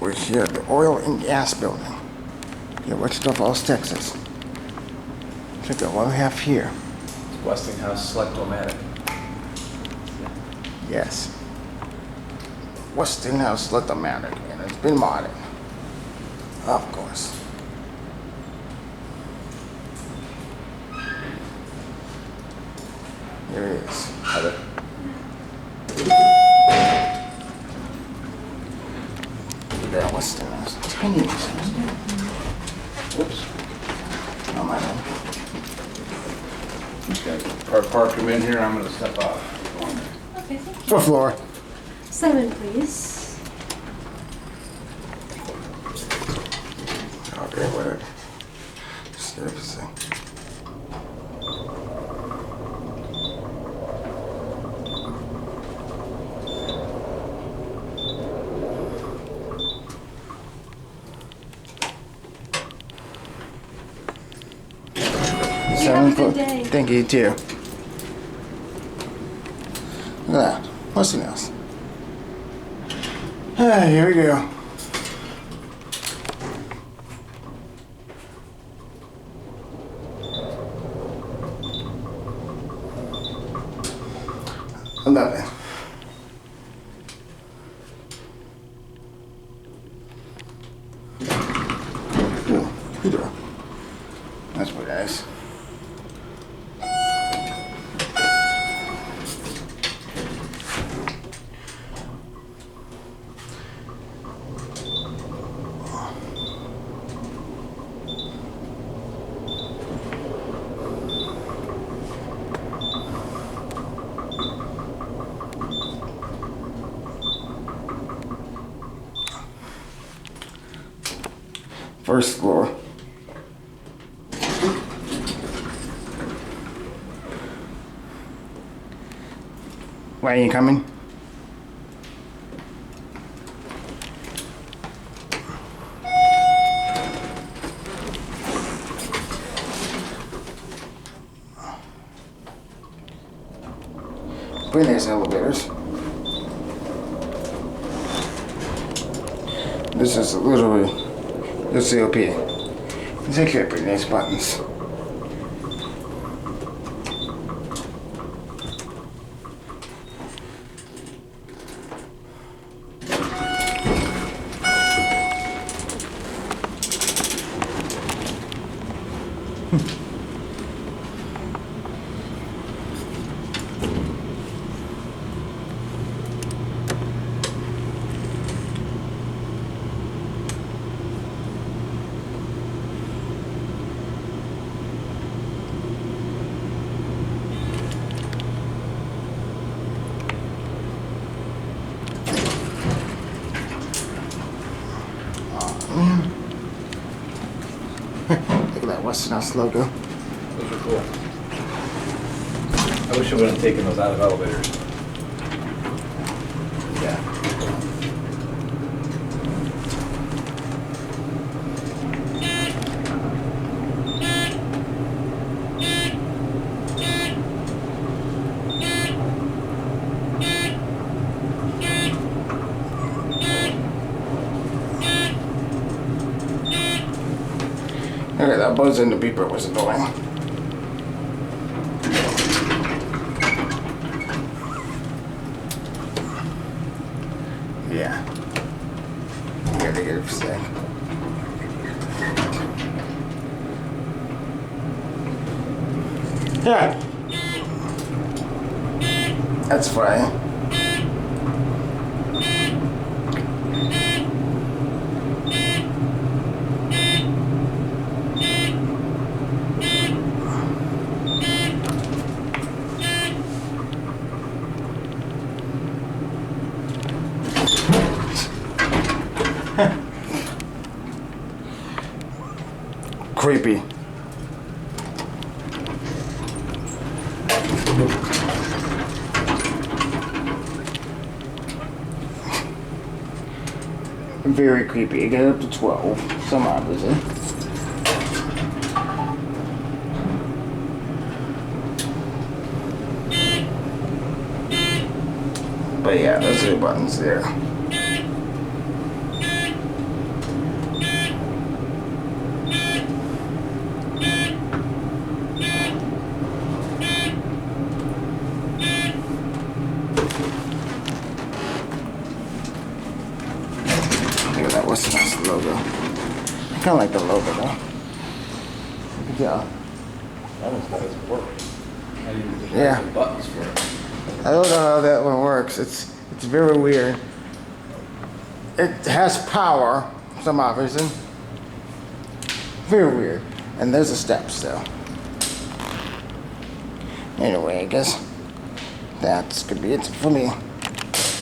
We're here at the oil and gas building. Here, Wichita Falls, Texas. Check out what we have here. Westinghouse Selectomatic. Yes. Westinghouse Selectomatic, and it's been modded. Of course. Here it is. That Westinghouse. Tiny. Whoops. Oh my God. Okay. Park him in here. I'm going to step off. Okay, thank you. Fourth floor. 7, please. Okay, whatever. Just everything. You have a good day. Thank you too. Look at that. What's the else? Ah, here we go. I love it. Ooh, Peter. That's pretty nice. First floor. Why are you coming? Pretty nice elevators. This is literally the COP. These actually have pretty nice buttons. Look at that Westinghouse logo. Those are cool. I wish I would have taken those out of elevators. Yeah. Okay, that buzz in the beeper was annoying. Yeah. I gotta get it for a sec. Yeah. That's fine. Creepy. Very creepy. You get up to 12. Some obviously. But yeah, those are the buttons there. Westinghouse logo. I kind of like the logo though. Yeah. That one's got its work. I didn't even Yeah. have the buttons for it. I don't know how that one works. It's very weird. It has power, for some odd reason. Very weird. And there's a step still. Anyway, I guess that's could be it for me.